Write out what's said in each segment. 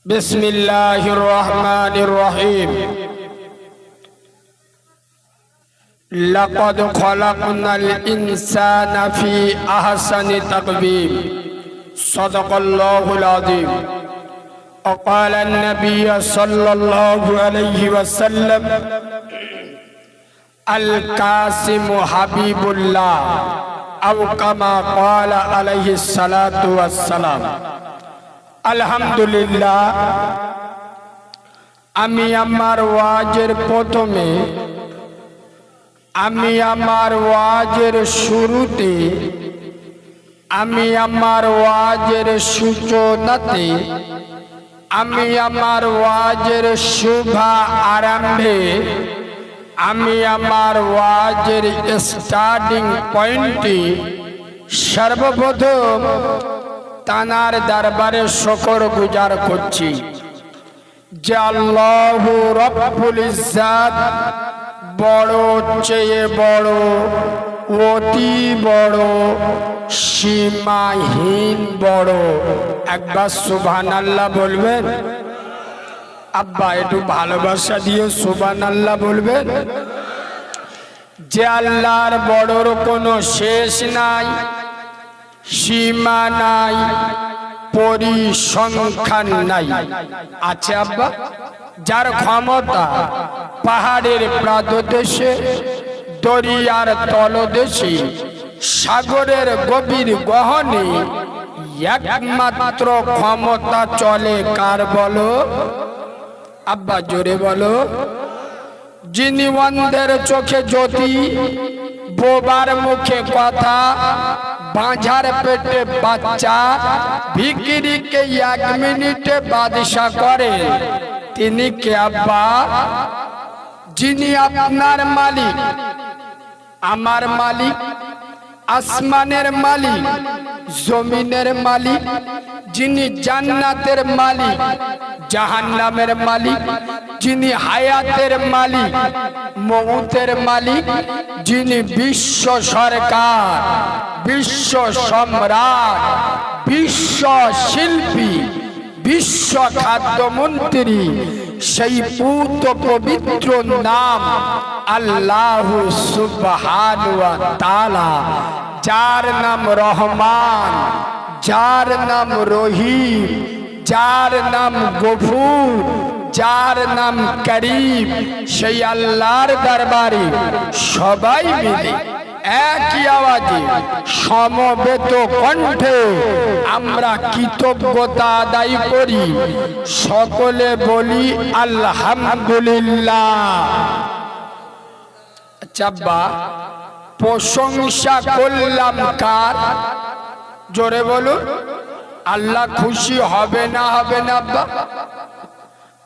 बिस्मिल्लाहिर रहमानिर रहीम। लक़द खलक़नल इंसाना फी अहसनि तक़वीम। सदक़ल्लाहुल अज़ीम। वक़ाल नबी सल्लल्लाहु अलैहि वसल्लम अल कासिम हबीबुल्लाह औ कमा क़ाल अलैहि सलातु वस्सलाम। আলহামদুলিল্লাহ, আমি আমার ওয়াজের প্রথমে, আমি আমার ওয়াজের শুরুতে, আমি আমার ওয়াজের সূচনাতে, আমি আমার ওয়াজের শুভ আরম্ভে, আমি আমার ওয়াজের স্টার্টিং পয়েন্টে সর্বপ্রথম তানার দরবারে শুকর গুজার করছি যে আল্লাহু রব্বুল ইজ্জাত বড়, চেয়ে বড়, অতি বড়, সীমাহীন বড়। একবার সুবহানাল্লাহ বলবেন? আব্বা একটু ভালোবাসা দিয়ে সুবহানাল্লাহ বলবেন। যে আল্লাহর বড়র কোনো শেষ নাই, সীমা নাই, পরিসংখ্যান নাই। আছে আব্বা? যার ক্ষমতা পাহাড়ের প্রাদদেশে, দরিয়ার তলদেশে, সাগরের গভীর গহনে একমাত্র ক্ষমতা চলে কার বলো? আব্বা জোরে বলো। যিনি অন্ধের চোখে জ্যোতি, বোবার মুখে কথা, বাঁঝার পেটে বাচ্চা, ভিখিরিকে 1 মিনিটে বাদশা করে, তিনি কে আব্বা? যিনি আপনার মালিক, আমার মালিক, আসমানের মালিক, জমিনের মালিক, যিনি জান্নাতের মালিক, জাহান্নামের মালিক, যিনি হায়াতের মালিক, মউতের মালিক, যিনি বিশ্ব সরকার, বিশ্ব সম্রাট, বিশ্ব শিল্পী, বিশ্ব খাদ্যমন্ত্রী, সেই পূত পবিত্র নাম আল্লাহু সুবহানাহু ওয়া তাআলা। যার নাম রহমান, যার নাম রহিম, যার নাম গফুর, যার নাম করিম, সেই আল্লাহর দরবারে সবাই মিলে একই আওয়াজে সমবেত কণ্ঠে আমরা কৃতজ্ঞতা আদায় করি। সকলে বলি আলহামদুলিল্লাহ। আব্বা, প্রশংসা করলাম কার? জোরে বলুন। আল্লাহ খুশি হবে না, হবে না আব্বা?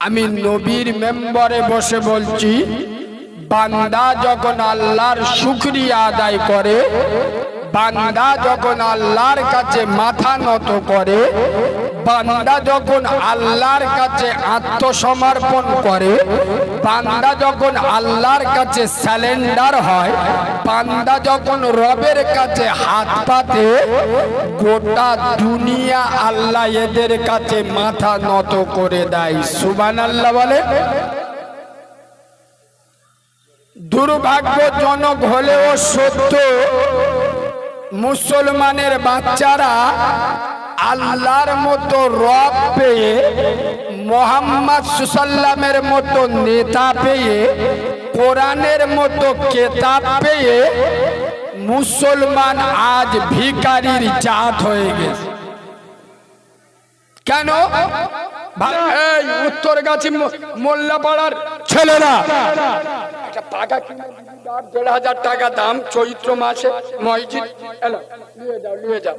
আমি নবীর মেম্বরে বসে বলছি, বান্দা যখন আল্লাহর শুকরিয়া আদায় করে, বান্দা যখন আল্লাহর কাছে মাথা নত করে, বান্দা যখন আল্লাহর কাছে আত্মসমর্পণ করে, বান্দা যখন আল্লাহর কাছে সারেন্ডার হয়, বান্দা যখন রবের কাছে হাত পাতে, গোটা দুনিয়া আল্লাহ এদের কাছে মাথা নত করে দেয়। সুবহানাল্লাহ বলে। দুর্ভাগ্যজনক হলেও সত্য, মুসলমানের বাচ্চারা আল্লাহর মতো রব পেয়ে, মুহাম্মদ সাল্লামের মতো নেতা পেয়ে, কোরআনের মতো কেতাব পেয়ে মুসলমান আজ ভিখারির জাত হয়ে গেছে। কেন? এই উত্তরগাছি মোল্লাপাড়ার ছেলেরা একটা পাকা কিনে 1,500 টাকা দাম, চৈত্র মাসে মসজিদ নিয়ে যাও।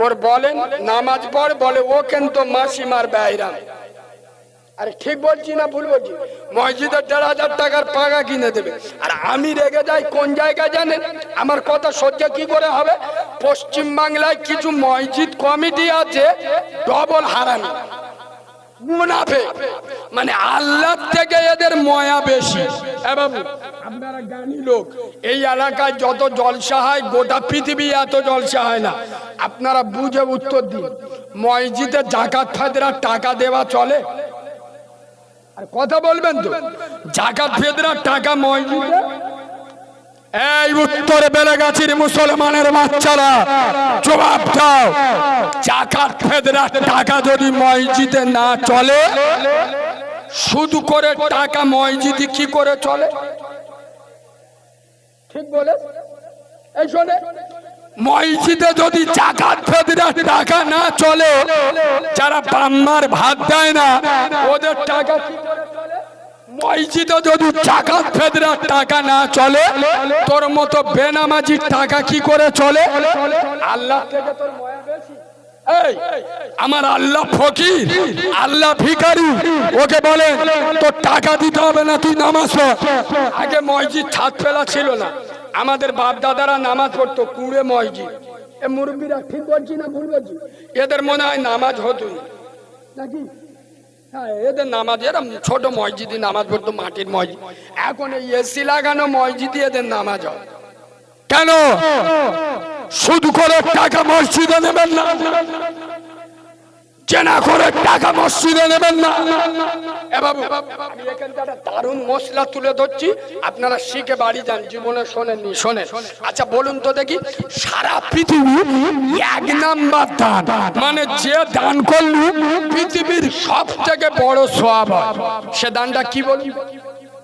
ওর বলেন নামাজ পড়, বলে ও কিন্তু মাসিমার বাইরাম। আরে ঠিক বলছি না ভুল বলছি? মসজিদে 1,500 টাকার পাকা কিনে দেবে, আর আমি রেগে যাই কোন জায়গায় জানেন? আমার কথা সহ্য কি করে হবে? পশ্চিম বাংলায় কিছু মসজিদ কমিটি আছে ডবল হারামি, মুনাফিক, মানে আল্লাহ থেকে এদের ময়া বেশি। বাবু, আপনারা জ্ঞানী লোক, এই এলাকায় যত জলসা হয় গোটা পৃথিবী এত জলসা হয় না। আপনারা বুঝে উত্তর দিন, মসজিদে জাকাত ফায়দার টাকা দেওয়া চলে? আর কথা বলবেন তো, জাকাত ফেদরার টাকা মসজিদে। এই উত্তর বেলেগাছির মুসলমানের বাচ্চারা জবাব দাও, জাকাত ফেদরার টাকা যদি মসজিদে না চলে, শুধু করে টাকা মসজিদে কি করে চলে? ঠিক বলে। এই শোনে, মসজিদে যদি জাকাত ফেদরার টাকা না চলে, যারা বাম্মার ভাত দেয় না ওদের টাকা কি করে চলে? মসজিদে যদি জাকাত ফেদরার টাকা না চলে, তোর মতো বেনামাজির টাকা কি করে চলে? আল্লাহ থেকে তোর মায়া বেশি। এই আমার আল্লাহ ফকির, আল্লাহ ভিখারি, ওকে বলে তোর টাকা দিতে হবে না, তুই নামাজ পড়। আগে মসজিদ ছাদ ফেলা ছিল না, আমাদের বাপ দাদারা নামাজ পড়তো কুড়ে মসজিদ। এ মুরব্বীরা ঠিক বলছি না ভুল বলছি? এদের মনে হয় নামাজ হতো নাকি? হ্যাঁ, এদের নামাজ এরম ছোট মসজিদে নামাজ পড়তো, মাটির মসজিদ। এখন এই এসি লাগানো মসজিদে এদের নামাজ হয় কেন? শুধু করে টাকা মসজিদে নেবেন না, জেনা করে টাকা মসজিদে নেবেন না। এ বাবু, আমি এখানটা একটা দারুণ মশলা তুলে ধরছি, আপনারা শিখে বাড়ি যান, জীবনে শোনেননি, শোনেন। আচ্ছা বলুন তো দেখি, সারা পৃথিবী এক নাম্বার দান, মানে যে দান করলো পৃথিবীর সব থেকে বড় সওয়াব হয়, সে দানটা কি বলুন?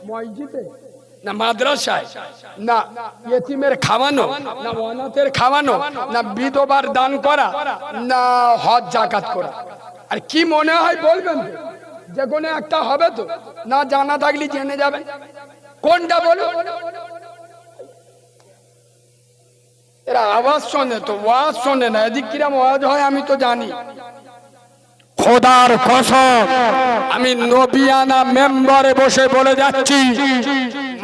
মসজিদে না মাদ্রাসায়, না ইয়েতিমের খাওয়ানো, না অনাথের খাওয়ানো, না বিধবার দান করা, না হজ জাকাত করা? আর কি মনে হয় বলবেন? যে কোনো একটা হবে তো, না জানা থাকলে জেনে যাবেন। কোনটা বলুন? এরা আওয়াজ শোনে তো, ওয়াজ শোনে না। এদিক কিরম ওয়াজ হয় আমি তো জানি। খোদার কসম, আমি নবিয়ানা মেম্বারে বসে বলে যাচ্ছি,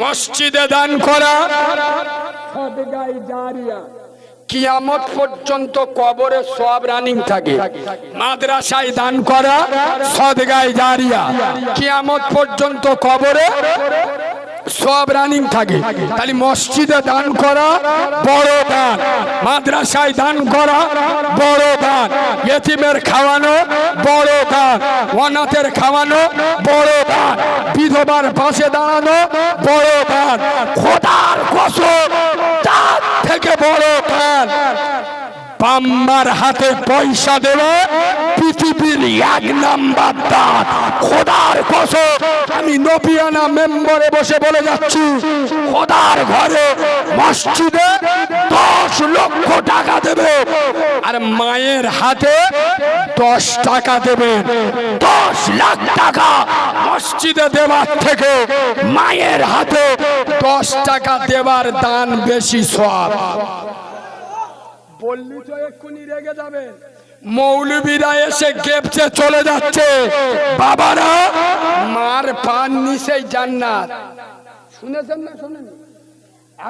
মসজিদে দান করা সাদগায়ে জারিয়া, কিয়ামত পর্যন্ত কবরে সওয়াব রানিং থাকে। মাদ্রাসায় দান করা সাদগায়ে জারিয়া, কিয়ামত পর্যন্ত কবরে সওয়াব রানিং থাকে। তাহলে মসজিদে দান করা বড় দান, মাদ্রাসায় দান করা বড় দান, ইয়েতিমের খাওয়ানো বড় দান, অনাথের খাওয়ানো বড় দান, বিধবার পাশে দাঁড়ানো বড় দান। খোদার কসম, তার থেকে বড় দান বাম্মার হাতে পয়সা দেওয়া পৃথিবীর এক নাম্বার দান। খোদার কসম, আমি নবিয়ানা মেম্বারে বসে বলে যাচ্ছি, খোদার ঘরে মসজিদে 10 লক্ষ টাকা দেবে, আর মায়ের হাতে 10 টাকা দেবে। 10 লাখ টাকা মসজিদে দেওয়ার থেকে মায়ের হাতে 10 টাকা দেওয়ার দান বেশি সওয়াব। বললি তো এক্ষুনি রেগে যাবে। মৌলবীরা এসে গেপচে চলে যাচ্ছে, বাবারা মার পান নিচেই জান্নাত। শুনেছেন না শোনেন?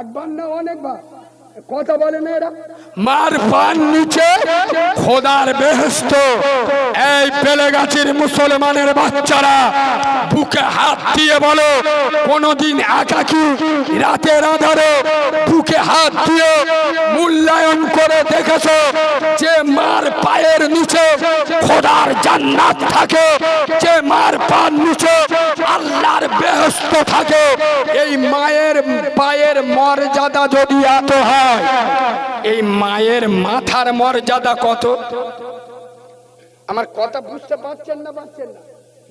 একবার না অনেকবার কথা বলে না এরা। মার পান নিচে খোদার বেহেশত। এই বেলেগাছির মুসলমানের বাচ্চারা বুকে হাত দিয়ে বলো, কোনদিন একাকী রাতের আধারে বুকে হাত দিয়ে মূল্যায়ন করে দেখেছো যে মার পায়ের নিচে খোদার জান্নাত থাকে, যে মার পান নিচে আল্লাহর বেহেশত থাকে? এই মায়ের পায়ের মর্যাদা যদি এত হয়, এই মায়ের মাথার মর্যাদা কত? আমার কথা বুঝতে পারছেন না? পারছেন না?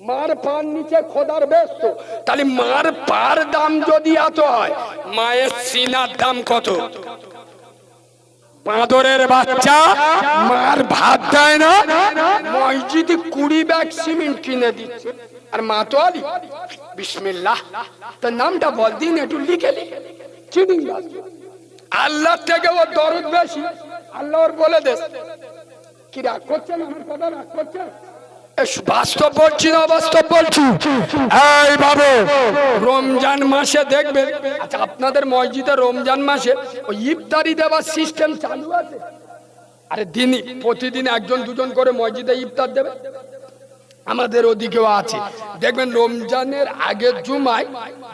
মার পার নিচে খোদার বেহেশত, তাহলে মার পার দাম যদি এত হয়, মায়ের সিনার দাম কত? বাঁদরের বাচ্চা মার ভাত দেয় না, মসজিদে 20 ব্যাগ সিমেন্ট কিনে দিচ্ছে, আর মা তো আলি বিসমিল্লাহ, তার নামটা বল দিন একটু লিখে লিখে চিনি। আল্লাহ থেকে ও দরদ বেশি, আল্লাহ ওর বলে দেশ। কি রাগ করছেন? আমার কথা রাগ করছেন? বাস্তব বলছি না বাস্তব বলছি। এই বাবু, রমজান মাসে দেখবেন, আচ্ছা আপনাদের মসজিদে রমজান মাসে ওই ইফতারি দেওয়ার সিস্টেম চালু আছে? আরে দিনই প্রতিদিন 1-2 করে মসজিদে ইফতার দেবে। আমাদের ওদিকেও আছে। দেখবেন রমজানের আগের জুমায়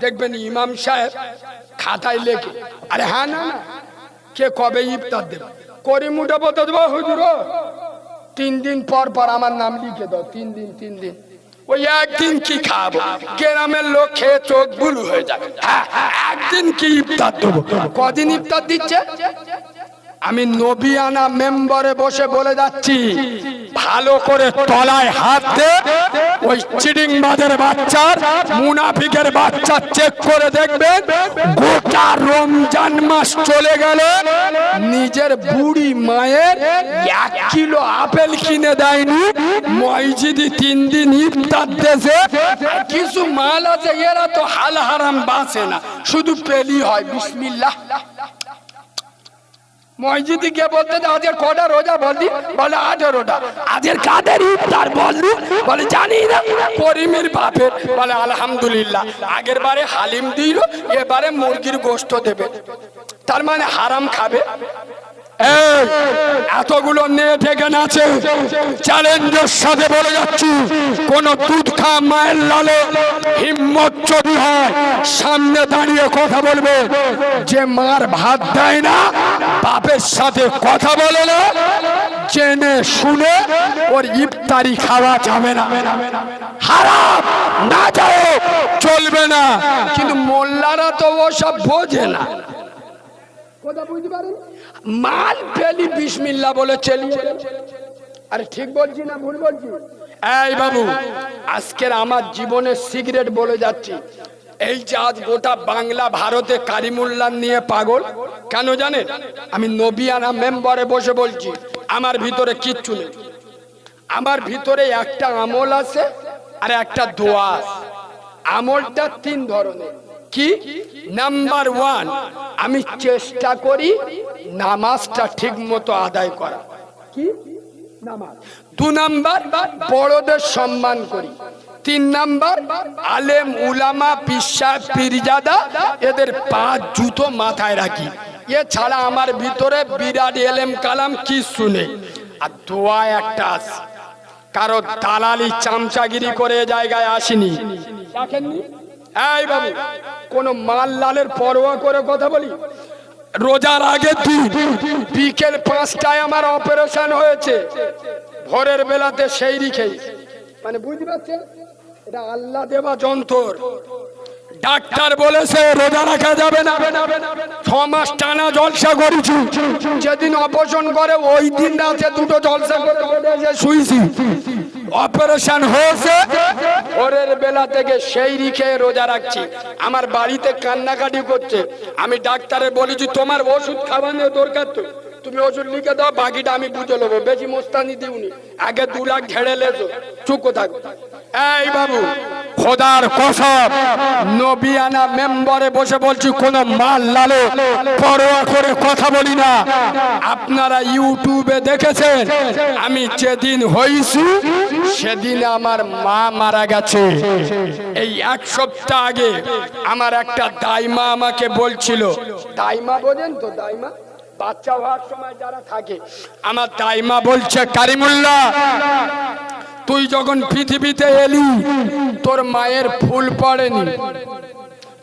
দেখবেন ইমাম সাহেব খাতায় লেখে, আরে হ্যাঁ না না কে কবে ইফতার দেবে, করিমুটা বলতে দেবো হুজুর 3 দিন পর পর আমার নাম লিখে দাও, 3 দিন ওই একদিন কি খাবো, গ্রামের লোক খেয়ে চোখ বুলু হয়ে যাবে। হ্যাঁ, একদিন কি ইফতার দেবো। কদিন ইফতার দিচ্ছে? আমি নবিয়ানা মেম্বারে বসে বলে যাচ্ছি, ভালো করে তলায় হাত দে, ওই চিডিংবাজের বাচ্চার, মুনাফিকের বাচ্চা চেক করে দেখবেন, গোটা রমজান মাস চলে গেল নিজের বুড়ি মায়ের 1 কিলো আপেল কিনে দেয়নি। মসজিদে 3 দিন ইফতার দেশে কিছু মাল আছে, এরা তো হাল হারাম বাঁচে না, শুধু পেলি হয় বিসমিল্লাহ। মসজিদে গিয়ে বলতে আজের কটা রোজা বললি, বলে 18টা। আজের কাদের ইফতার বললি, বলে জানি না, করিমের বাপের। বলে আলহামদুলিল্লাহ, আগের বারে হালিম দিল, এবারে মুরগির গোশত দেবে। তার মানে হারাম খাবে। এতগুলো নেট এখানে আছে, চ্যালেঞ্জের সাথে বলে যাচ্ছি, কোন দুধ খা মায়ের লালে হিম্মত যদি হয় সামনে দাঁড়িয়ে কথা বলবে। যে মার ভাত দেয় না, বাপের সাথে কথা বলে না, জেনে শুনে ওর ইফতারি খাওয়া যাবে না, হারাম না যায়, চলবে না। কিন্তু মোল্লারা তো ওসব বোঝে না, কথা বুঝতে পারেন। মাল পেলি বিসমিল্লাহ বলে চালিয়ে। আরে ঠিক বলছি না ভুল বলছি? এই বাবু, আজকের আমার জীবনের সিগারেট বলে যাচ্ছি। এই যে আজ গোটা বাংলা ভারতে কারিমুল্লাহ নিয়ে পাগল কেন জানেন? আমি নবিয়ানা মেম্বারে বসে বলছি, আমার ভিতরে কিচ্ছু নেই। আমার ভিতরে একটা আমল আছে আর একটা দোয়া আছে। আমলটা 3 ধরনের। কি? নাম্বার 1, আমি চেষ্টা করি নামাজটা ঠিক মতো আদায় করা। কি? নামাজ। 2 নাম্বার, বড়দের সম্মান করি। 3 নাম্বার, আলেম উলামা পিসা পীরজাদা এদের 5 জুতো মাথায় রাখি। এছাড়া আমার ভিতরে বিরাট এলেম কালাম কিছু নেই। আর দোয়া একটা আছে, কারো দালালি চামচাগিরি করে জায়গায় আসিনি, দেখেননি। এই বাবু, কোন মাল লালের পরোয়া করে কথা বলি? রোজার আগে বিকেল 5টায় আমার অপারেশন হয়েছে, ভোরের বেলাতে সেই রিখেই, মানে বুঝতে পারছেন, এটা আল্লাহ দেওয়া যন্ত্র। ডাক্তার বলেছে রোজা রাখা যাবে না, 6 মাস টানা জলসা করেছি। যেদিন অপারেশন করে ওই দিন রাতে 2টো জলসা করে শুয়েছি। অপারেশন হয়েছে, ভোরের বেলা থেকে সেই রিখে রোজা রাখছি। আমার বাড়িতে কান্নাকাটি করছে। আমি ডাক্তারে বলেছি তোমার ওষুধ খাওয়ানোর দরকার, তো তুমি ওষুধ লিখে দাও, বাকিটা আমি বুঝে নেবো, বেশি মোস্তানি দিউনি, আগে 2 লাখ ঝেড়ে লেছো, চুপ থাকো। এই বাবু, খোদার কসম, নবিয়ানা মেম্বারে বসে বলছি, কোন মাল লালে পরোয়া করে কথা বলি না। আপনারা ইউটিউবে দেখেছেন, আমি যেদিন হইছি সেদিন আমার মা মারা গেছে। এই 1 সপ্তাহ আগে আমার একটা দাইমা আমাকে বলছিল, দাইমা বোঝেন তো? দাইমা বাচ্চা হওয়ার সময় যারা থাকে, আমার দাইমা বলছে, কারিমুল্লাহ তুই যখন পৃথিবীতে এলি তোর মায়ের ফুল পড়েনি।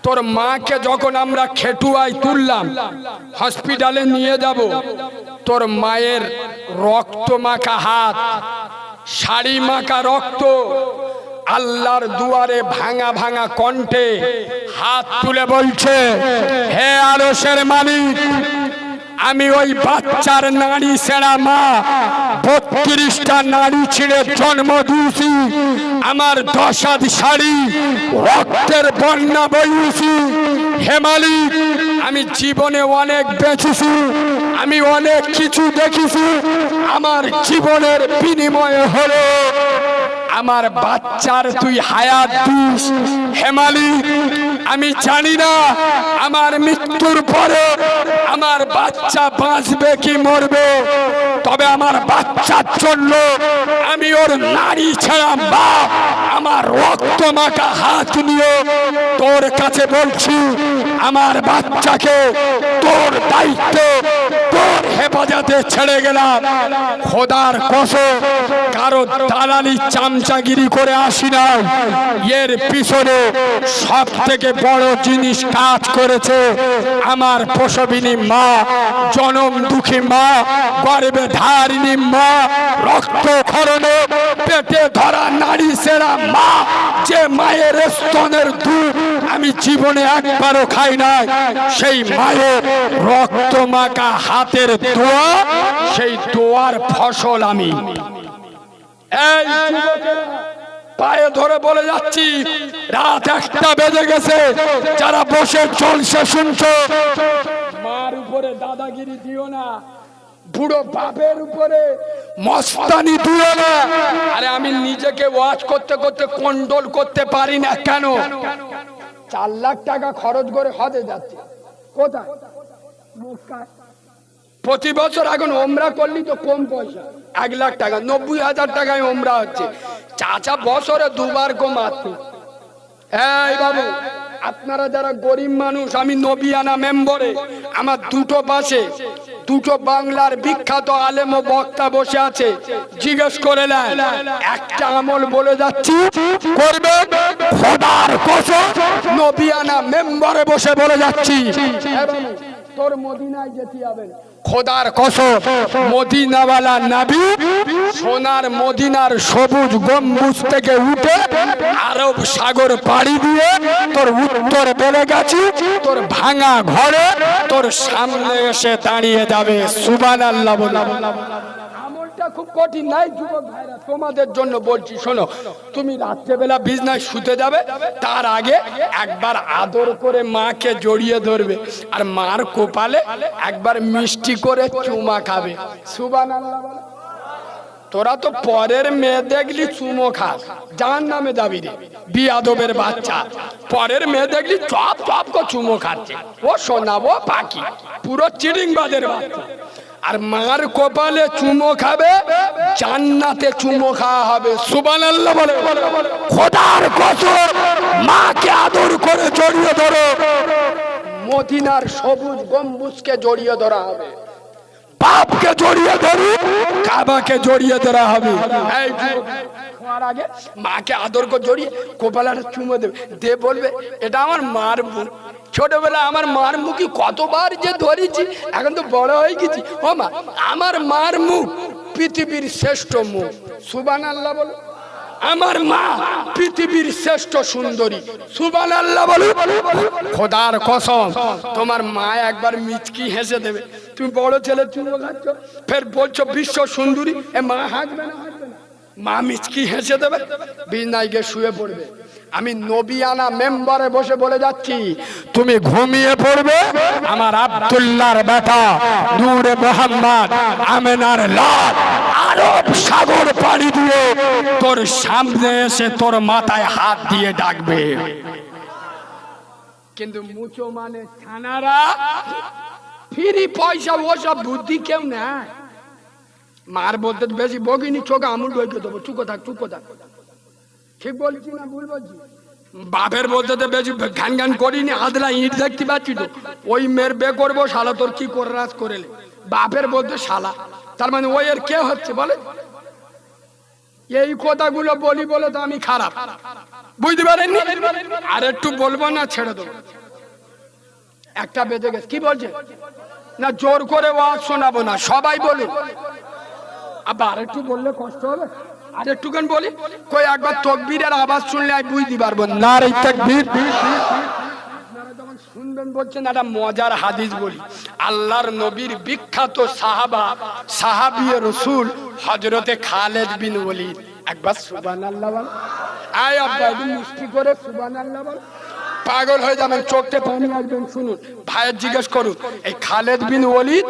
তোর মাকে যখন আমরা খেটুয়ায় তুললাম, হসপিটালে নিয়ে যাব, তোর মায়ের রক্ত মাখা হাত, শাড়ি মাখা রক্ত, আল্লাহর দুয়ারে ভাঙা ভাঙা কণ্ঠে হাত তুলে বলছে, হে আরশের মালিক, আমি ওই বাচ্চার নারী ছেঁড়া মা 32টা নারী ছিঁড়ে জন্ম দিয়েছি। আমার 10 হাত শাড়ি রক্তের বন্যা বইয়েছি। হে মালিক, আমি জীবনে অনেক বেঁচেছি, আমি অনেক কিছু দেখেছি। আমার জীবনের বিনিময়ে হলো আমার বাচ্চার তুই হায়াত দিস। হে মালিক, আমি জানি না আমার মৃত্যুর পরে আমার বাচ্চা বাঁচবে কি মরবে, তবে আমার বাচ্চার জন্য আমি ওর নারী ছেড়া মা আমার রক্ত মাখা হাত নিয়ে তোর কাছে বলছি, আমার বাচ্চাকে তোর দায়িত্বে তোর হেফাজতে ছেড়ে গেলাম। খোদার কসম কারো দালালি চামচাগিরি করে আসি না। এর পিছনে সব থেকে বড় জিনিস কাজ করেছে আমার প্রসবিনী মা, জনম দুঃখী মা, গর্ভে ধারিণী মা, রক্তক্ষরণে পেটে ধরা নারী সেরা মা, যে মায়ের স্তনের দুধ আমি জীবনে একবারও খাই নাই, সেই মায়ের রক্ত মাখা হাতের দোয়া, সেই দোয়ার ফসল আমি। এই পায়ে ধরে বলে যাচ্ছি, রাত 1টা বেজে গেছে, যারা বসে চলছে শুনছো, মার উপরে দাদাগিরি দিও না, বুড়ো বাপের উপরে মস্তানি দিও না। আরে আমি নিজেকে ওয়াজ করতে করতে কন্ট্রোল করতে পারি না কেন? 4 লাখ টাকা খরচ করে হজে যাচ্ছে, কোথায়? প্রতি বছর এখন ওমরা করলি তো কম পয়সা, 1 লাখ টাকা, 90,000 টাকায় ওমরা হচ্ছে। চাচা বছরে 2 বার কমাচ্ছে। এই বাবু, আপনারা যারা গরিব মানুষ, আমি নবিয়ানা মেম্বরে, আমার দুটো পাশে দুটো বাংলার বিখ্যাত আলেম ও বক্তা বসে আছে, জিজ্ঞেস করে নেন। একটা আমল বলে যাচ্ছি, করবে খোদার কসম, নবিয়ানা মেম্বরে বসে বলে যাচ্ছি, তোর মদিনায় যেতে হবে। খোদার কসম, মদিনাওয়ালা নবী সোনার মদিনার সবুজ গম্বুজ থেকে উঠে আরব সাগর পাড়ি দিয়ে তোর উত্তর বেড়ে গেছি, তোর ভাঙা ঘরে তোর সামনে এসে দাঁড়িয়ে যাবে। সুবহানাল্লাহ বলো। আমলটা খুব কঠিন নাই যুবক ভাইরা, তোমাদের জন্য বলছি শোনো। তুমি রাত্রেবেলা বিছানায় শুতে যাবে, তার আগে একবার আদর করে মাকে জড়িয়ে ধরবে, আর মার কপালে একবার মিষ্টি করে চুমা খাবে। সুবহানাল্লাহ বলো। তোরা তো পরের মেয়ে দেখলি চুমো খাস, জাহান্নামে যাবি রে বিয়াদবের বাচ্চা। পরের মেয়ে দেখলি চপ চপ করে চুমো খাচ্ছে, ও শোনাবো পাখি, পুরো চিড়িংবাজের বাচ্চা। আর মার কপালে চুমো খাবে, জান্নাতে চুমো খাওয়া হবে। সুবহানাল্লাহ বলে। খোদার কসম, মাকে আদর করে জড়িয়ে ধরো, মদিনার সবুজ গম্বুজকে জড়িয়ে ধরা হবে, বাপকে জড়িয়ে ধরি, কাবাকে জড়িয়ে ধরা হবে। এই খাওয়ার আগে মাকে আদর করে জড়িয়ে কপালে চুমো দেবে, দে বলবে এটা আমার মার মুখ। ছোটবেলা আমার মার মুখই কতবার যে ধরেছি, এখন তো বড় হয়ে গেছি। ও মা, আমার মার মুখ পৃথিবীর শ্রেষ্ঠ মুখ। সুবহানাল্লাহ বলো। আমার মা পৃথিবীর শ্রেষ্ঠ সুন্দরী। সুবহানাল্লাহ বলো। খোদার কসম, তোমার মা একবার মিচকি হেসে দেবে, তুমি বড় ছেলে চুমো খাচ্ছ, ফের বলছো বিশ্ব সুন্দরী, এ মা হাসবে না? হাসবে না? মা মিচকি হেসে দেবে, বিছানায় গিয়ে শুয়ে পড়বে। আমি নবিয়ানা মেম্বারে বসে বলে যাচ্ছি, তুমি ঘুমিয়ে পড়বে, আমার আব্দুল্লাহর বেটা নূরে মোহাম্মদ আমেনার লাল আরব সাগর পাড়ি দিয়ে তোর সামনে এসে তোর মাথায় হাত দিয়ে ডাকবে। কিন্তু মুচো মানে ছানারা ফ্রি পয়সা, ওসব বুদ্ধি কেউ নেয়। মার বলতে বেশি বগিনি, চোখে আমুল ঢুকে দেবো, চুকো থাক চুকো থাক। ঠিক বলছি না ভুল বলছি? বাপের বলতে বেশি ঘ্যান ঘ্যান করিনি, আদলা ইট দেখতে পাচ্ছি তো, ওই মেয়ের বে করবো, শালা তোর কি করে রাজ করেলে। বাপের বলতে শালা, তার মানে ওই এর কে হচ্ছে বলে? এই কথাগুলো বলি বলে তো আমি খারাপ, বুঝতে পারেননি? আর একটু বলবো না, ছেড়ে দেবো। 1টা বেজে গেছে, কি বলছে না? জোর করে ওয়াজ শোনাবো না, সবাই বলুন। আবার একটু বললে কষ্ট হবে, আর একটুখান বলি। কই একবার তাকবীরের আওয়াজ শুনলে আমি বুঝতে পারবো না রে তাকবীর। আপনারা যখন শুনবেন বলছেন, একটা মজার হাদিস বলি। আল্লাহর নবীর বিখ্যাত সাহাবা, সাহাবিয়ে রাসূল হযরতে খালিদ বিন ওলীদ, একবার সুবহানাল্লাহ বল। আয় আব্বা একটু মিষ্টি করে সুবহানাল্লাহ বল। পাগল হয়ে যাবেন, চোখে পানি আসবেন। শুনুন, ভাইয়ের জিজ্ঞেস করুন, এই খালিদ বিন ওলীদ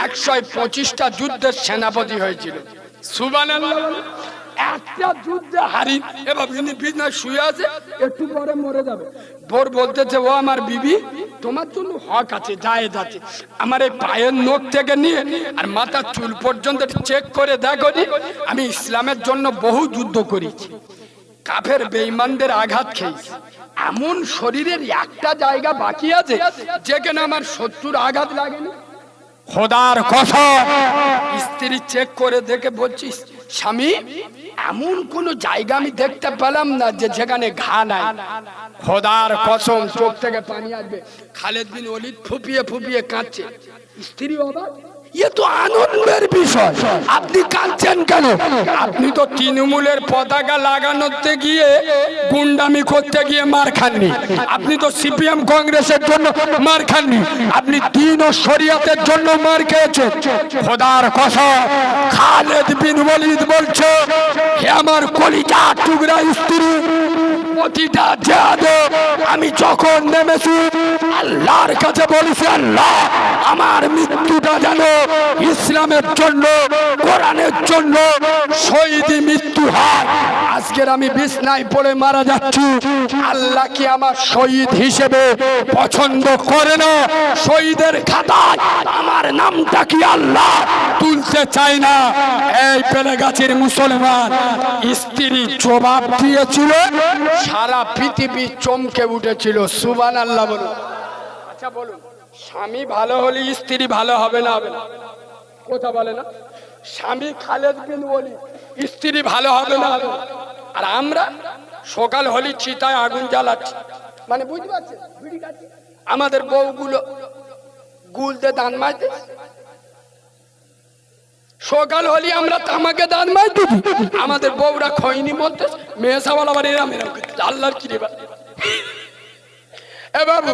125টা যুদ্ধের সেনাপতি হয়েছিল। সুবহানাল্লাহ বল। একটা যুদ্ধে হারি, এবার যিনি বিছানায় শুয়ে আছে, একটু পরে মরে যাবে। ভোর বলতেছে, ও আমার বিবি, তোমার জন্য হক আছে, জায়েজ আছে। আমার এই পায়ের নখ থেকে নিয়ে আর মাথার চুল পর্যন্ত চেক করে দেখো, আমি ইসলামের জন্য বহু যুদ্ধ করেছি, কাফের বেঈমানদের আঘাত খেয়েছি। এমন শরীরের একটা জায়গা বাকি আছে যেখানে আমার শত্রুর আঘাত লাগেনি। খোদার কসম স্ত্রী চেক করে দেখে বলছিস স্বামী এমন কোন জায়গা আমি দেখতে পেলাম না যে যেখানে ঘা নাই। খোদার কসম চোখ থেকে পানি আসবে। খালেদ বিন ওলীদ ফুপিয়ে ফুপিয়ে কাঁদছে। স্ত্রী অবাক, এ তো আনন্দের বিষয়, আপনি কাঁদছেন কেন? আপনি তো তৃণমূলের পতাকা লাগানোতে গিয়ে গুন্ডামি করতে গিয়ে মার খাননি, আপনি তো সিপিএম কংগ্রেসের জন্য মার খাননি, আপনি দ্বীন ও শরিয়তের জন্য মার খেয়েছেন। খোদার কসম খালেদ বিন ওলীদ বলছে, হে আমার কলিজার টুকরা স্ত্রী, প্রতিটা জিহাদে আমি যখন নেমেছি আল্লাহর কাছে বলেছি, আল্লাহ আমার মৃত্যুটা যেন ইসলামের জন্য, কোরআনের জন্য শহীদি মৃত্যু হয়। আজকের আমি বিছনায় পড়ে মারা যাচ্ছি, আল্লাহ কি আমার শহীদ হিসেবে পছন্দ করে না? শহীদের খাতায় আমার নামটা কি আল্লাহ তুলতে চায় না? এই বেলেগাছির মুসলমান স্ত্রী জবাব দিয়েছিল, সারা পৃথিবী চমকে উঠেছিল। সুবহানাল্লাহ বলুন। আচ্ছা বলুন, স্বামী ভালো হলে স্ত্রী ভালো হবে না? হবে না? কথা বলে না? স্বামী খালেদ বিন ওলীদ, স্ত্রী ভালো হবে না? হবে না? আর আমরা সকাল হলে চিতায় আগুন জ্বালাচ্ছি, মানে বুঝতে পারছেন? আমাদের বউগুলো গুলতে দান মারতে, সকাল হলি আমরা তামাকে দান মারতে, আমাদের বউরা খৈনি মধ্যে মেয়ে সাবাল আবার এরাম এরাম করতে। আল্লাহর কি রে এ বাবু,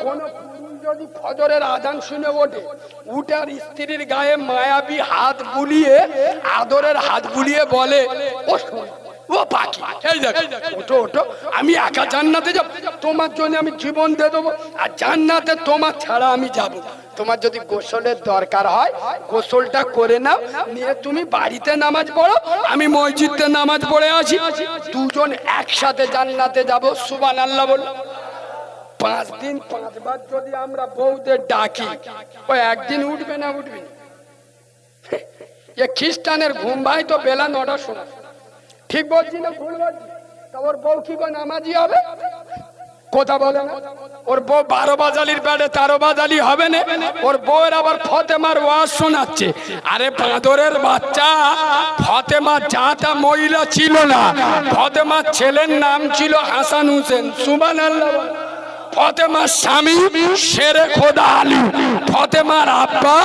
কোন পুরুষ যদি ফজরের আজান শুনে ওঠে, উঠে আর স্ত্রীর গায়ে মায়াবী হাত বুলিয়ে, আদরের হাত বুলিয়ে বলে, ও ও পাখি, এই দেখো ওঠো ওঠো, আমি একা জান্নাতে যাব, তোমার জন্য আমি জীবন দিয়ে দেবো, আর জান্নাতে তোমার ছাড়া আমি যাব। তোমার যদি গোসলের দরকার হয় গোসলটা করে নাও, নিয়ে তুমি বাড়িতে নামাজ পড়ো, আমি মসজিদে নামাজ পড়ে আসি, দুজন একসাথে জান্নাতে যাব। সুবহানাল্লাহ বল। 5 দিন 5 বার যদি আমরা বউদের ডাকি, ওই একদিন উঠবে না? উঠবে না? এ খ্রিস্টানের ঘুম ভাই তো বেলা 9টার সময়, ঠিক বলছি না ভুল বলছি? তা ওর বউ কি করে নামাজি হবে? কথা বলে না? ওর বউ 12 বাজালির বেড়ে 13 বাজালি হবে না? ওর বউয়ের আবার ফতেমার ওয়াজ শোনাচ্ছে। আরে বাঁদরের বাচ্চা, ফতেমা জাতা মহিলা ছিল না, ফতেমার ছেলের নাম ছিল হাসান হোসেন। সুবহানাল্লাহ। ফতেমার স্বামী শেরে খোদা আলী, ফতেমার আব্বা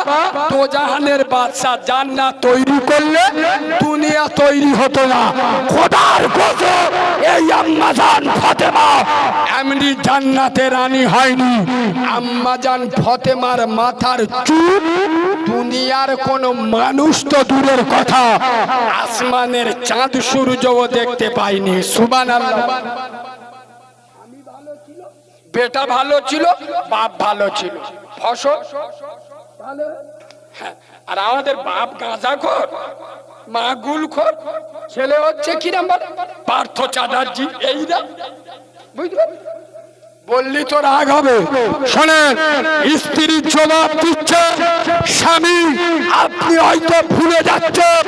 দোজাহানের বাদশা। জান্নাত তৈরি করলে দুনিয়া তৈরি হতো না। খোদার কসম এই আম্মাজান ফতেমা এমনি জান্নাতে রানী হয়নি। আম্মাজান ফতেমার মাথার চুল দুনিয়ার কোন মানুষ তো দূরের কথা, আসমানের চাঁদ সূর্যও দেখতে পায়নি। সুবহানাল্লাহ। বেটা ভালো ছিল, বাপ ভালো ছিল, ফসল ভালো। আর আমাদের বাপ গাঁজাখোর, মা গুলখোর, ছেলে হচ্ছে কিরম পার্থ চ্যাটার্জি। এইরা বুঝলি? বললি তো রাগ হবে। শোনেন, স্ত্রীর জবাব দিচ্ছে, স্বামী আপনি হয়তো ভুলে যাচ্ছেন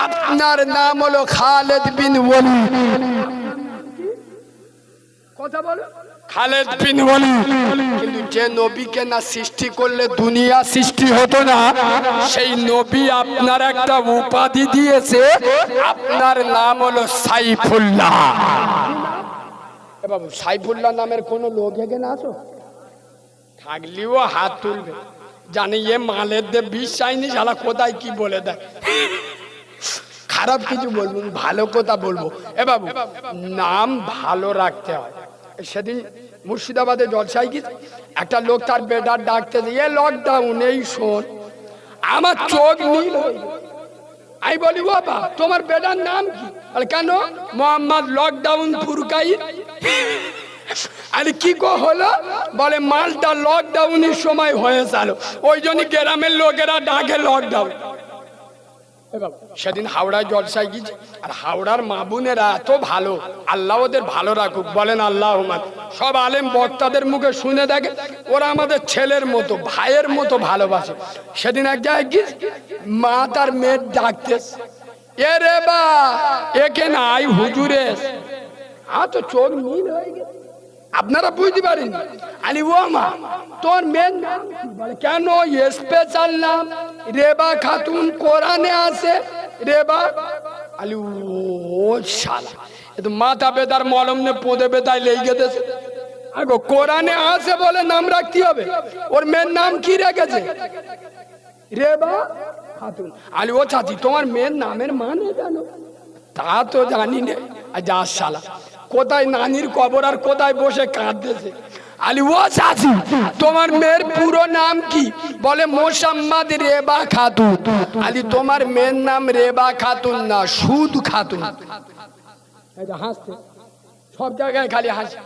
আপনার নাম হলো খালেদ বিন ওলীদ। কথা বলো, খালেদ বিন ওলীদ। কিন্তু যে নবীকে না সৃষ্টি করলে দুনিয়া সৃষ্টি হতো না, সেই নবী আপনার একটা উপাধি দিয়েছে, আপনার নাম হলো সাইফুল্লাহ। বাবু, সাইফুল্লাহ নামের কোন লোক এখানে আছো? থাকলেও হাত তুলবে, জানি এ মালের দে বিষ চাইনি, শালা কোথায় কি বলে দেয়। খারাপ কিছু বলবো, ভালো কথা বলবো। এ বাবু, নাম ভালো রাখতে হয়। সেদিন মুর্শিদাবাদে জলসায় গিয়ে একটা লোক তার বেটার ডাকতে দিয়ে, লকডাউন এই শোন, আমার চোখ নীল হয়ে গেল। আমি বলি, বাবা তোমার বেটার নাম কি? বলে কেন? মোহাম্মদ লকডাউন ফুরকাই। আরে কি গো হলো? বলে মালটা লকডাউনের সময় হয়েছিল, ওই জন্য গ্রামের লোকেরা ডাকে লকডাউন। সেদিন হাওড়ায় জলসায় গিয়েছে, আর হাওড়ার মা বোনেরা এত ভালো, আল্লাহ ওদের ভালো রাখুক, বলেন আল্লাহুম্মা। সব আলেম বক্তাদের মুখে শুনে দেখে, ওরা আমাদের ছেলের মতো, ভাইয়ের মতো ভালোবাসে। সেদিন এক জায়গায় গিয়ে মা তার মেয়ের ডাকতেছে, এ রে বা একে না আই হুজুরে। তো চোখ নীল হয়ে গেছে। আপনারা বুঝতে পারেন আলি ও মা তোর মেন নাম কি? বলে কেন স্পেশাল নাম রেবা খাতুন, কোরআনে আছে রেবা। আলি ও শালা এ তো মাথা বেদার মলম নে পোদে বেদায় লেগে গেছে। আগো কোরআনে আছে বলে নাম রাখতে হবে, ওর মেয়ের নাম কি রেখেছে? রেবা খাতুন। আলি ও চাচি তোমার মেয়ের নামের মানে জানো? তা তো জানি না। যা শালা কোথায় নানির কবর আর কোথায় বসে কাঁদতেছে। আলি ও চাচি তোমার মেয়ের পুরো নাম কি? বলে মোসাম্মদ রেবা খাতুন। আলি তোমার মেয়ের নাম রেবা খাতুন না, সুদ খাতুন। হাসতে সব জায়গায় খালি হাসি।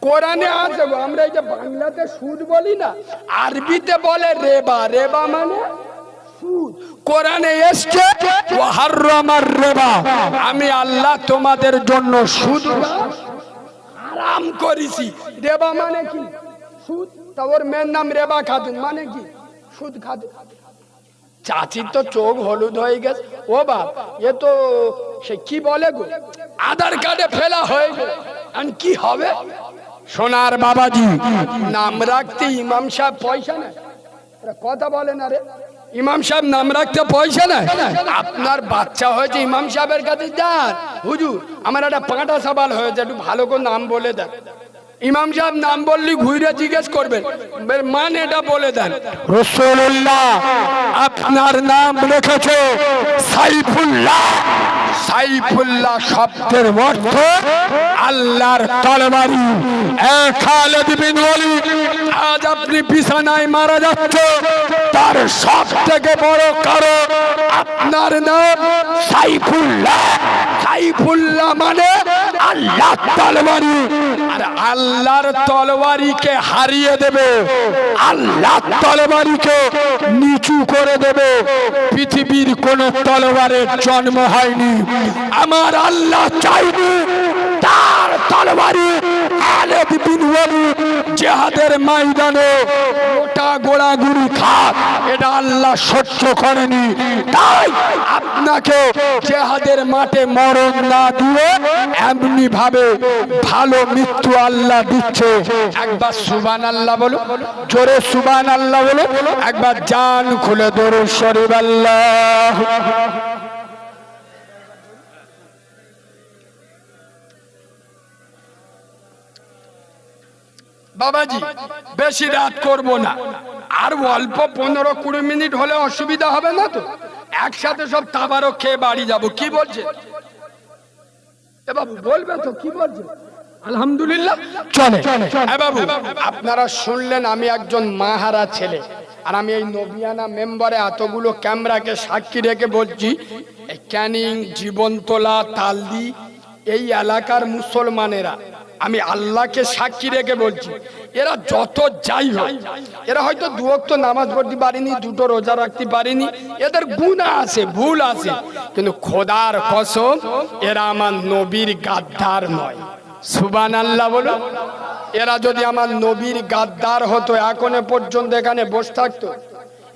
কোরআনে আছে গো, আমরা এই যে বাংলাতে সুদ বলি না, আরবিতে বলে রেবা। রেবা মানে সুদ। কোরআনে এসছে ওয়া হারামার রেবা, আমি আল্লাহ তোমাদের জন্য সুদ হারাম করেছি। রেবা মানে কি? সুদ। তা ওর মেয়ের নাম রেবা খাতুন মানে কি? সুদ খাতুন। চাচির তো চোখ হলুদ হয়ে গেছে। ও বাপ এ তো সে কি বলে গো, আধার কার্ডে ফেলা হয়ে গেল। আর কি হবে? সোনার বাবাজি নাম রাখতে ইমাম সাহেব পয়সা নেয়? কথা বলে না রে, ইমাম সাহেব নাম রাখতে পয়সা নেয়? আপনার বাচ্চা হয়েছে ইমাম সাহেবের কাছে যান, হুজুর আমার একটা পাঁটা সাবাল হয়েছে, একটু ভালো করে নাম বলে দেন। ইমাম সাহেব নাম বললি ঘুরে জিজ্ঞেস করবেন মানে এটা বলে দেন। রাসূলুল্লাহ আপনার নাম রেখেছে সাইফুল্লাহ। সাইফুল্লাহ শব্দের অর্থ আল্লাহর তরবারি। খালিদ বিন ওয়ালিদ আজ আপনি বিছানায় মারা যাচ্ছে, তার সব থেকে বড় কারণ আপনার নাম সাইফুল্লাহ। সাইফুল্লাহ মানে আল্লাহর তরবারি। আর আল্লাহর তরবারিকে হারিয়ে দেবে, আল্লাহর তরবারিকে নিচু করে দেবে। পৃথিবীর কোন তরবারের জন্ম হয়নি, আমার আল্লাহ চাইবে তার তরবারি খালিদ বিন ওয়ালিদ জিহাদের ময়দানে গোটা গোড়াগুড়ি খাক, এটা আল্লাহ সহ্য করেনি। তাই আপনাকে জিহাদের মাঠে মরণ না দিয়ে এমনি ভাবে ভালো মৃত্যু আল্লাহ দিচ্ছে। একবার সুবহানাল্লাহ বলো, জোরে সুবহানাল্লাহ বলো, একবার জান খুলে দরুদ শরীফ আল্লাহ। বাবাজি বেশি রাত করব না, আর অল্প 15-20 মিনিট হলে অসুবিধা হবে না তো? একসাথে সব তাবারও খেয়ে বাড়ি যাব, কি বলছে? এ বাবু বলবে তো কি বলছে? আলহামদুলিল্লাহ চলে। হ্যাঁ বাবু আপনারা শুনলেন আমি একজন মাহারা ছেলে, আর আমি এই নবিয়ানা মেম্বারে এতগুলো ক্যামেরাকে সাক্ষী রেখে বলছি, ক্যানিং, জীবনতলা, তালদি এই এলাকার মুসলমানেরা, আমি আল্লাহকে সাক্ষী রেখে বলছি, এরা যত যাই হোক, এরা হয়তো 2 ওয়াক্ত নামাজ পড়তে পারেনি, 2টো রোজা রাখতে পারেনি, এদের গুনাহ আছে, ভুল আছে, কিন্তু খোদার কসম এরা আমার নবীর গাদ্দার নয়। সুবহানাল্লাহ বলো। এরা যদি আমার নবীর গাদ্দার হতো এখনো পর্যন্ত এখানে বসে থাকতো।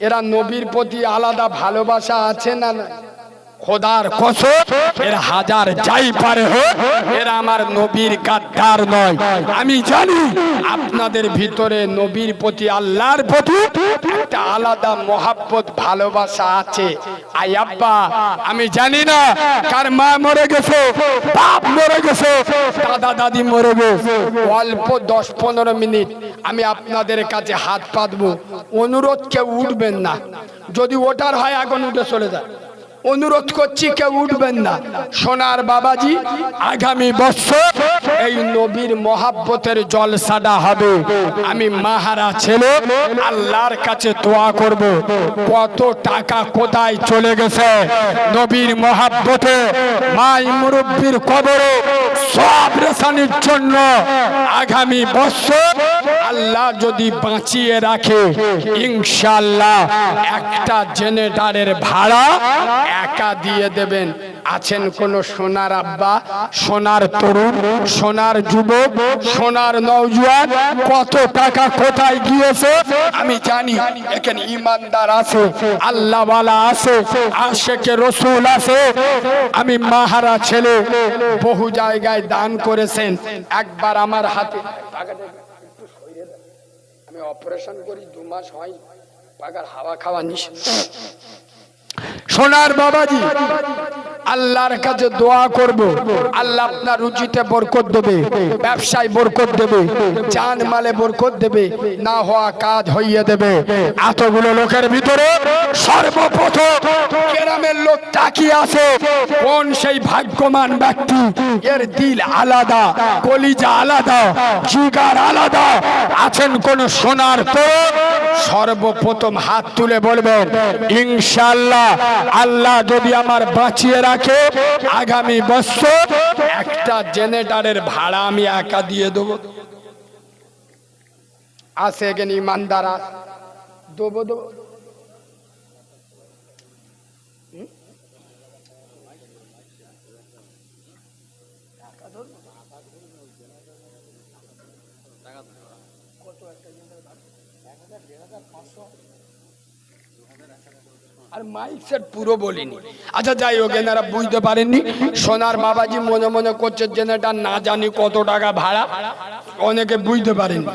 এরা নবীর প্রতি আলাদা ভালোবাসা আছে না না? খোদার কসম এরা হাজার যাই পারে হোক, এরা আমার নবীর গাদ্দার নয়। আমি জানি আপনাদের ভিতরে নবীর প্রতি, আল্লাহর প্রতি একটা আলাদা মহাব্বত ভালোবাসা আছে। আই আব্বা আমি জানি না কার মা মরে গেছে, বাপ মরে গেছে, দাদা দাদি মরে গেছে, অল্প 10-15 মিনিট আমি আপনাদের কাছে হাত পাতবো, অনুরোধ কেউ উঠবেন না। যদি ওঠার হয় এখন উঠে চলে যায়, অনুরোধ করছি কেউ উঠবেন না। সোনার বাবাজি আগামী বছর এই নবীর মহাব্বতের জলসাটা হবে। আমি মাহারা ছেলে আল্লাহর কাছে দোয়া করব, কত টাকা কোথায় চলে গেছে নবীর মহাব্বতে, মাই মুরব্বির কবরে সব রেশানির জন্য। আগামী বছর আল্লাহ যদি বাঁচিয়ে রাখে ইনশাআল্লাহ একটা জেনারেটরের ভাড়া একা দিয়ে দেবেন। আছেন কোন সোনার আব্বা, সোনার তরুণ, সোনার যুবক, সোনার নওজোয়ান? কত টাকা কোথায় গিয়েছে আমি জানি। এখানে ইমানদার আছে, আল্লাহওয়ালা আছে, আশিকে রাসূল আছে। আমি মাহারা ছেলে বহু জায়গায় দান করেছেন। একবার আমার হাতে আমি অপারেশন করি 2 মাস হয়, পাগার হাওয়া খাওয়া নিষেধ। সোনার বাবাজি, আল্লাহর কাছে দোয়া করব, আল্লাহ আপনার রুজিতে বরকত দেবে, ব্যবসায় বরকত দেবে, জান মালে বরকত দেবে, না হওয়া কাজ হইয়ে দেবে। এতগুলো লোকের ভিতরে সর্বপ্রথম গ্রামের লোক তাকিয়ে আছে, কোন সেই ভাগ্যবান ব্যক্তি, এর দিল আলাদা, কলিজা আলাদা, জিগার আলাদা। আছেন কোন সোনার তরুণ? সর্বপ্রথম হাত তুলে বলবেন ইনশাআল্লাহ, আল্লাহ যদি আমার বাঁচিয়ে রাখে আগামী বছর একটা জেনারেটরের ভাড়া আমি একা দিয়ে দেবো। আছে এখানে ইমানদার দেবো দেবো। আর মাইক সেট পুরো বলিনি। আচ্ছা যাই হোক, এনারা বুঝতে পারেননি। সোনার বাবাজি মনে মনে করছে জেনারেটর না জানি কত টাকা ভাড়া, অনেকে বুঝতে পারেননি।